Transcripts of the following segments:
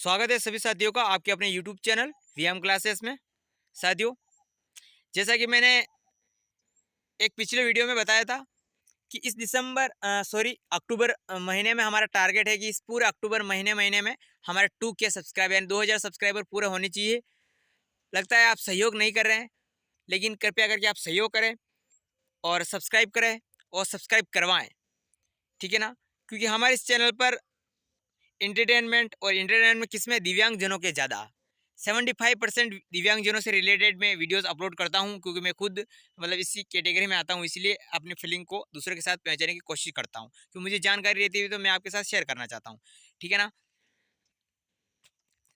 स्वागत है सभी साथियों का आपके अपने यूट्यूब चैनल वीएम क्लासेस में। साथियों, जैसा कि मैंने एक पिछले वीडियो में बताया था कि इस अक्टूबर महीने में हमारा टारगेट है कि इस पूरे अक्टूबर महीने महीने में हमारे 2K सब्सक्राइबर यानी 2000 सब्सक्राइबर पूरे होने चाहिए। लगता है आप सहयोग नहीं कर रहे हैं, लेकिन कृपया करके आप सहयोग करें और सब्सक्राइब करें और सब्सक्राइब करवाएं, ठीक है ना। क्योंकि हमारे इस चैनल पर एंटरटेनमेंट किसमें दिव्यांगजनों के ज़्यादा 75% दिव्यांगजनों से रिलेटेड मैं वीडियोस अपलोड करता हूं, क्योंकि मैं खुद मतलब इसी कैटेगरी में आता हूं, इसलिए अपनी फीलिंग को दूसरे के साथ पहुंचाने की कोशिश करता हूं। तो मुझे जानकारी रहती है तो मैं आपके साथ शेयर करना चाहता हूं, ठीक है ना।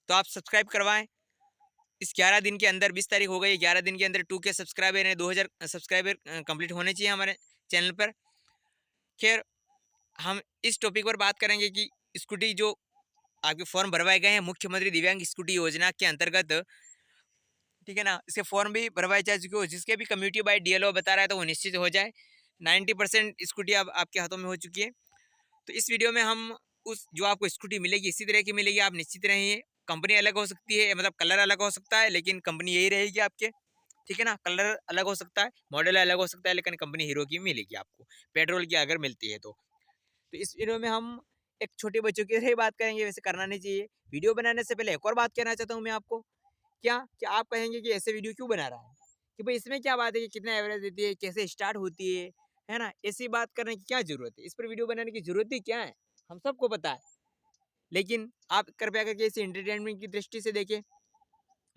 तो आप सब्सक्राइब करवाएं। इस 11 दिन के अंदर 20 तारीख हो गई, 11 दिन के अंदर 2K सब्सक्राइबर यानी 2000 सब्सक्राइबर कंप्लीट होने चाहिए हमारे चैनल पर। खैर, हम इस टॉपिक पर बात करेंगे कि स्कूटी जो आपके फॉर्म भरवाए गए हैं मुख्यमंत्री दिव्यांग स्कूटी योजना के अंतर्गत, ठीक है ना। इसके फॉर्म भी भरवाए जा चुके हो, जिसके भी कम्युनिटी बाय डीएलओ बता रहा है तो वो निश्चित हो जाए। 90% स्कूटी अब आपके हाथों में हो चुकी है। तो इस वीडियो में हम उस जो आपको स्कूटी मिलेगी इसी तरह की मिलेगी, आप निश्चित रहिए। कंपनी अलग हो सकती है, मतलब कलर अलग हो सकता है, लेकिन कंपनी यही रहेगी आपके, ठीक है ना। कलर अलग हो सकता है, मॉडल अलग हो सकता है, लेकिन कंपनी हीरो की मिलेगी आपको, पेट्रोल की अगर मिलती है तो इस वीडियो में हम एक छोटे बच्चों की तरह ही बात करेंगे, वैसे करना नहीं चाहिए। वीडियो बनाने से पहले एक और बात कहना चाहता हूँ मैं आपको। क्या आप कहेंगे कि ऐसे वीडियो क्यों बना रहा है, कि भाई इसमें क्या बात है कि कितना एवरेज देती है, कैसे स्टार्ट होती है ना। ऐसी बात करने की क्या जरूरत है, इस पर वीडियो बनाने की जरूरत ही क्या है, हम सबको पता है। लेकिन आप कृपया करके इसे एंटरटेनमेंट की दृष्टि से देखें,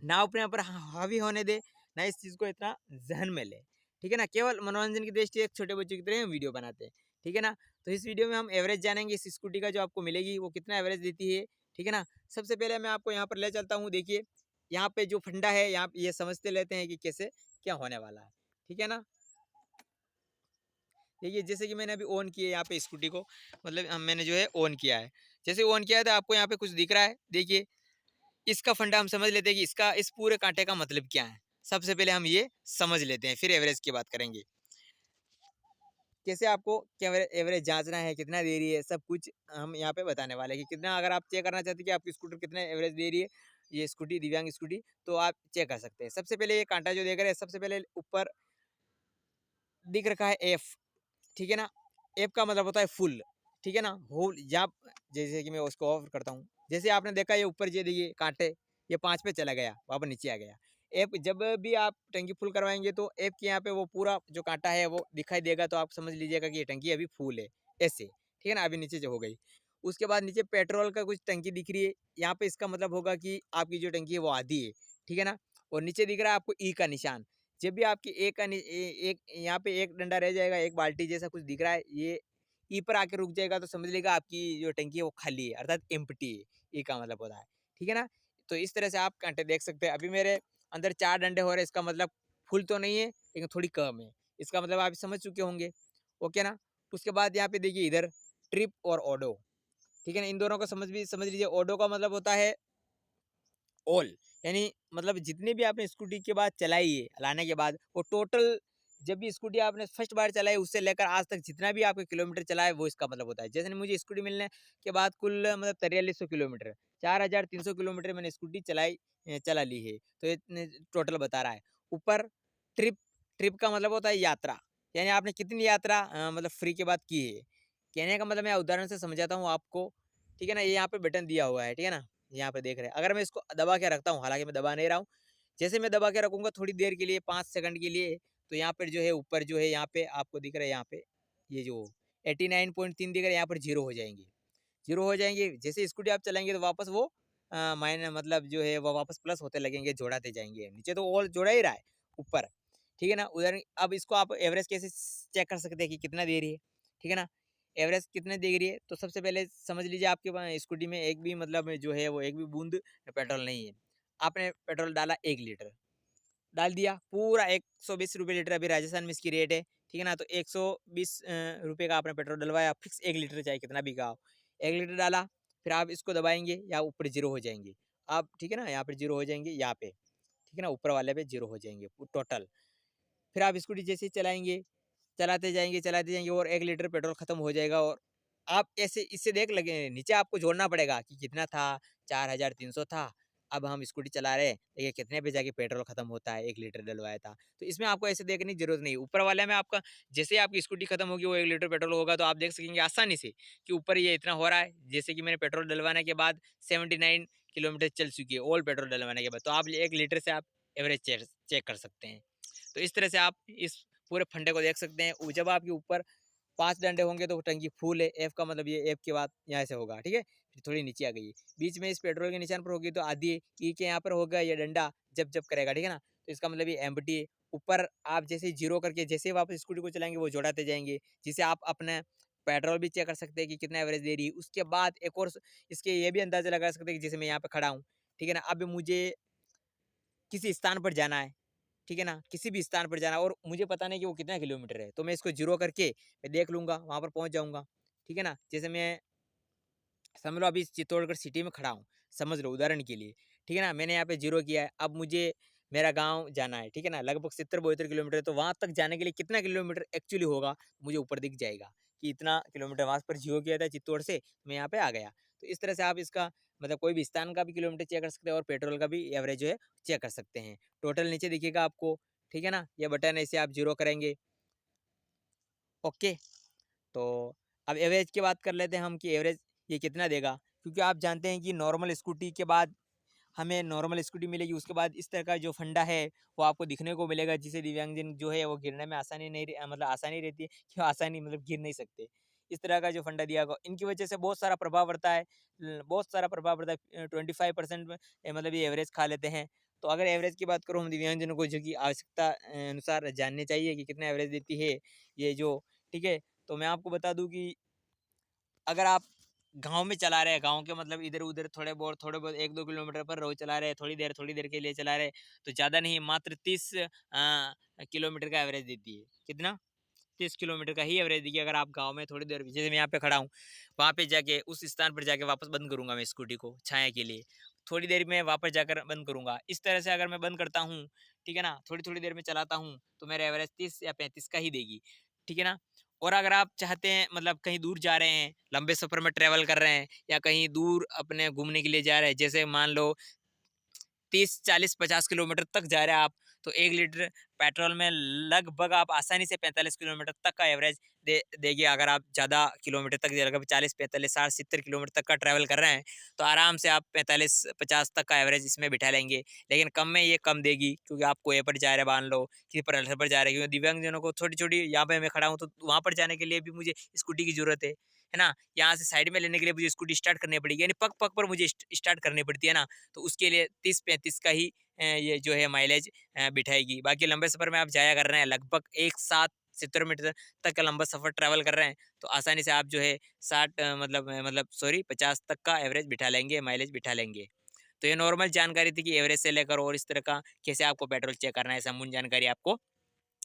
ना अपने ऊपर हावी होने दे, ना इस चीज़ को इतना जहन में ले, ठीक है ना। केवल मनोरंजन की दृष्टि एक छोटे बच्चों की तरह हम वीडियो बनाते हैं, ठीक है ना। तो इस वीडियो में हम एवरेज जानेंगे, इस स्कूटी का जो आपको मिलेगी वो कितना एवरेज देती है, ठीक है ना। सबसे पहले मैं आपको यहाँ पर ले चलता हूँ। देखिए, यहाँ पे जो फंडा है, यहाँ ये समझते लेते हैं कि कैसे क्या होने वाला है, ठीक है ना। देखिए, जैसे कि मैंने अभी ऑन किया यहाँ पे स्कूटी को, मतलब मैंने जो है ऑन किया है। जैसे ऑन किया है तो आपको यहाँ पे कुछ दिख रहा है। देखिए, इसका फंडा हम समझ लेते हैं कि इसका इस पूरे कांटे का मतलब क्या है। सबसे पहले हम ये समझ लेते हैं, फिर एवरेज की बात करेंगे। कैसे आपको क्या एवरेज जांचना है, कितना दे रही है, सब कुछ हम यहाँ पे बताने वाले हैं कि कितना। अगर आप चेक करना चाहते हैं कि आपकी स्कूटर कितना एवरेज दे रही है, ये स्कूटी दिव्यांग स्कूटी, तो आप चेक कर सकते हैं। सबसे पहले ये कांटा जो देख रहे हैं, सबसे पहले ऊपर दिख रखा है एफ, ठीक है ना। एफ का मतलब होता है फुल, ठीक है ना। होल या जैसे कि मैं उसको ऑफ करता हूँ, जैसे आपने देखा ये ऊपर ये देखिए कांटे, ये 5 पे चला गया, वापस नीचे आ गया। ऐप जब भी आप टंकी फुल करवाएंगे तो ऐप के यहाँ पे वो पूरा जो कांटा है वो दिखाई देगा, तो आप समझ लीजिएगा कि ये टंकी अभी फुल है, ऐसे, ठीक है ना। अभी नीचे जो हो गई, उसके बाद नीचे पेट्रोल का कुछ टंकी दिख रही है, यहाँ पे इसका मतलब होगा कि आपकी जो टंकी है वो आधी है, ठीक है ना। और नीचे दिख रहा है आपको ई का निशान। जब भी आपकी एक यहाँ पे एक डंडा रह जाएगा, एक बाल्टी जैसा कुछ दिख रहा है, ये ई पर आके रुक जाएगा तो समझ लेगा आपकी जो टंकी है वो खाली है, अर्थात एम्प्टी है। ई का मतलब होता है, ठीक है ना। तो इस तरह से आप कांटे देख सकते हैं। अभी मेरे अंदर 4 डंडे हो रहे हैं, इसका मतलब फुल तो नहीं है, लेकिन थोड़ी कम है। इसका मतलब आप समझ चुके होंगे, ओके ना। उसके बाद यहाँ पे देखिए इधर ट्रिप और ओडो, ठीक है ना। इन दोनों को समझ लीजिए। ओडो का मतलब होता है ऑल, यानी मतलब जितनी भी आपने स्कूटी के बाद चलाई है लाने के बाद, वो टोटल जब भी स्कूटी आपने फर्स्ट बार चलाई उससे लेकर आज तक जितना भी आपके किलोमीटर चला है वो इसका मतलब होता है। जैसे मुझे स्कूटी मिलने के बाद कुल मतलब 4300 किलोमीटर, 4300 किलोमीटर मैंने स्कूटी चला ली है, तो इतने टोटल बता रहा है। ऊपर ट्रिप, ट्रिप का मतलब होता है यात्रा, यानी आपने कितनी यात्रा मतलब फ्री के बाद की है। कहने का मतलब मैं उदाहरण से समझाता हूँ आपको, ठीक है ना। ये यहाँ पे बटन दिया हुआ है, ठीक है ना, यहाँ पे देख रहे हैं। अगर मैं इसको दबा के रखता हूँ, हालांकि मैं दबा नहीं रहा हूँ, जैसे मैं दबा के रखूंगा थोड़ी देर के लिए, 5 सेकंड के लिए, तो यहाँ पर जो है ऊपर जो है यहाँ पे आपको दिख रहा है, यहाँ पे ये जो 89.3 दिख रहा है, यहाँ पर जीरो हो जाएंगे। जीरो हो जाएंगे जैसे स्कूटी आप चलाएंगे तो वापस वो माइनस मतलब जो है वो वापस प्लस होते लगेंगे, जोड़ाते जाएंगे। नीचे तो और जोड़ा ही रहा है ऊपर, ठीक है ना। उधर अब इसको आप एवरेज कैसे चेक कर सकते हैं कि कितना दे रही है, ठीक है ना। एवरेज कितने दे रही है, तो सबसे पहले समझ लीजिए आपके पास स्कूटी में एक भी मतलब जो है वो एक भी बूंद पेट्रोल नहीं है। आपने पेट्रोल डाला 1 लीटर, डाल दिया पूरा 120 रुपये लीटर, अभी राजस्थान में इसकी रेट है, ठीक है ना। तो 120 रुपये का आपने पेट्रोल डलवाया, फिक्स 1 लीटर चाहे कितना भी का हो। 1 लीटर डाला, फिर आप इसको दबाएंगे या ऊपर जीरो हो जाएंगे आप, ठीक है ना। यहाँ पर जीरो हो जाएंगे, यहाँ पे, ठीक है ना, ऊपर वाले पे जीरो हो जाएंगे टोटल। फिर आप स्कूटी जैसे ही चलाएंगे, चलाते जाएंगे और 1 लीटर पेट्रोल खत्म हो जाएगा। और आप ऐसे इससे देख लगे नीचे आपको जोड़ना पड़ेगा कि कितना था, 4300 था, अब हम स्कूटी चला रहे हैं, देखिए कितने पे जाके पेट्रोल खत्म होता है, 1 लीटर डलवाया था। तो इसमें आपको ऐसे देखने की ज़रूरत नहीं, ऊपर वाले में आपका जैसे ही आपकी स्कूटी खत्म होगी, वो 1 लीटर पेट्रोल होगा, तो आप देख सकेंगे आसानी से कि ऊपर ये इतना हो रहा है। जैसे कि मैंने पेट्रोल डलवाने के बाद 79 किलोमीटर चल चुकी है, ऑल पेट्रोल डलवाने के बाद, तो आप 1 लीटर से आप एवरेज चेक चेक कर सकते हैं। तो इस तरह से आप इस पूरे फंडे को देख सकते हैं। जब आपके ऊपर 5 डंडे होंगे तो टंकी फुल है, एफ का मतलब ये एफ के बाद यहाँ से होगा, ठीक है? फिर थोड़ी नीचे आ गई है। बीच में इस पेट्रोल के निशान पर होगी तो आधी है, ई के यहाँ पर होगा ये डंडा जब-जब करेगा, ठीक है ना? तो इसका मतलब ये एम्प्टी है। ऊपर आप जैसे जीरो करके जैसे ही वापस स्कूटी को चलाएँगे वो जोड़ाते जाएँगे, जिससे आप अपना पेट्रोल भी चेक कर सकते हैं कि कितना एवरेज दे रही है। उसके बाद एक और इसके ये भी अंदाज़ा लगा सकते हैं कि जैसे मैं यहाँ पे खड़ा हूँ, ठीक है ना? अब मुझे किसी स्थान पर जाना है, ठीक है ना? किसी भी स्थान पर जाना है और मुझे पता नहीं कि वो कितना किलोमीटर है, तो मैं इसको ज़ीरो करके मैं देख लूँगा, वहाँ पर पहुँच जाऊँगा, ठीक है ना? जैसे मैं समझ लो अभी चित्तौड़गढ़ सिटी में खड़ा हूँ, समझ लो उदाहरण के लिए, ठीक है ना? मैंने यहाँ पे ज़ीरो किया है, अब मुझे मेरा गाँव जाना है, ठीक है ना? लगभग 70-72 किलोमीटर है, तो वहाँ तक जाने के लिए कितना किलोमीटर एक्चुअली होगा, मुझे ऊपर दिख जाएगा कि इतना किलोमीटर वहाँ पर ज़ीरो किया था चित्तौड़ से, मैं यहाँ पे आ गया। तो इस तरह से आप इसका मतलब कोई भी स्थान का भी किलोमीटर चेक कर सकते हैं और पेट्रोल का भी एवरेज जो है चेक कर सकते हैं। टोटल नीचे दिखेगा आपको, ठीक है ना? ये बटन है, इसे आप ज़ीरो करेंगे, ओके। तो अब एवरेज की बात कर लेते हैं हम कि एवरेज ये कितना देगा, क्योंकि आप जानते हैं कि नॉर्मल स्कूटी के बाद हमें नॉर्मल स्कूटी मिलेगी, उसके बाद इस तरह का जो फंडा है वो आपको दिखने को मिलेगा, जिससे दिव्यांगजन जो है वो गिरने में आसानी नहीं मतलब आसानी रहती है कि वो आसानी मतलब गिर नहीं सकते। इस तरह का जो फंडा दिया गया इनकी वजह से बहुत सारा प्रभाव पड़ता है, बहुत सारा प्रभाव पड़ता है। 25% में मतलब ये एवरेज खा लेते हैं। तो अगर एवरेज की बात करूँ हम दिव्यांगजनों को जो कि आवश्यकता अनुसार जाननी चाहिए कि कितना एवरेज देती है ये जो, ठीक है? तो मैं आपको बता दूँ कि अगर आप गाँव में चला रहे हैं, गाँव के मतलब इधर-उधर थोड़े बहुत 1-2 किलोमीटर पर रोज़ चला रहे हैं, थोड़ी देर के लिए चला रहे हैं, तो ज़्यादा नहीं मात्र 30 किलोमीटर का एवरेज देती है। कितना? 30 किलोमीटर का ही एवरेज देगी अगर आप गाँव में थोड़ी देर जैसे मैं यहाँ पे खड़ा हूँ, वहाँ पे जाके उस स्थान पर जाके वापस बंद करूँगा मैं स्कूटी को छाया के लिए। थोड़ी देर में वापस जाकर बंद करूँगा। इस तरह से अगर मैं बंद करता हूँ, ठीक है ना? थोड़ी-थोड़ी देर में चलाता हूँ, तो मेरा एवरेज 30 या 35 का ही देगी, ठीक है ना? और अगर आप चाहते हैं मतलब कहीं दूर जा रहे हैं, लंबे सफ़र में ट्रैवल कर रहे हैं या कहीं दूर अपने घूमने के लिए जा रहे हैं, जैसे मान लो 30, 40, 50 किलोमीटर तक जा रहे हैं आप, तो 1 लीटर पेट्रोल में लगभग आप आसानी से 45 किलोमीटर तक का एवरेज देगी। अगर आप ज़्यादा किलोमीटर तक लगभग 40, 45, 60, 70 किलोमीटर तक का ट्रैवल कर रहे हैं, तो आराम से आप 45, 50 तक का एवरेज इसमें बिठा लेंगे। लेकिन कम में ये कम देगी क्योंकि आप कोई पर जा रहे हैं मान लो, किसी पर अल्सर पर जा रहे हैं, क्योंकि दिव्यांगजनों को छोटी-छोटी यहाँ पे मैं खड़ा हूँ, तो वहाँ पर जाने के लिए भी मुझे स्कूटी की ज़रूरत है ना? यहाँ से साइड में लेने के लिए मुझे स्कूटी स्टार्ट करनी पड़ेगी, यानी पग-पग पर मुझे स्टार्ट करनी पड़ती है ना? तो उसके लिए 30-35 का ही ये जो है माइलेज बिठाएगी। बाकी लंबे सफ़र में आप जाया कर रहे हैं लगभग एक साथ 70 मीटर तक का लंबा सफ़र ट्रैवल कर रहे हैं, तो आसानी से आप जो है 60 मतलब सॉरी 50 तक का एवरेज बिठा लेंगे, माइलेज बिठा लेंगे। तो ये नॉर्मल जानकारी थी कि एवरेज से लेकर और इस तरह का कैसे आपको पेट्रोल चेक करना है, संपूर्ण जानकारी आपको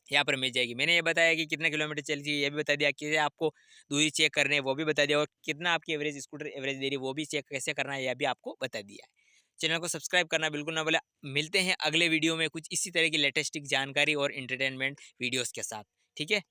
यहाँ पर मिल जाएगी। मैंने ये बताया कि कितना किलोमीटर चलती है, ये भी बता दिया, कैसे आपको दूरी चेक करनी है, वो भी बता दिया और कितना आपकी एवरेज स्कूटर एवरेज दे रही है, वो भी चेक कैसे करना है, यह भी आपको बता दिया है। चैनल को सब्सक्राइब करना बिल्कुल ना भूलें। मिलते हैं अगले वीडियो में कुछ इसी तरह की लेटेस्टिक जानकारी और एंटरटेनमेंट वीडियोज़ के साथ। ठीक है?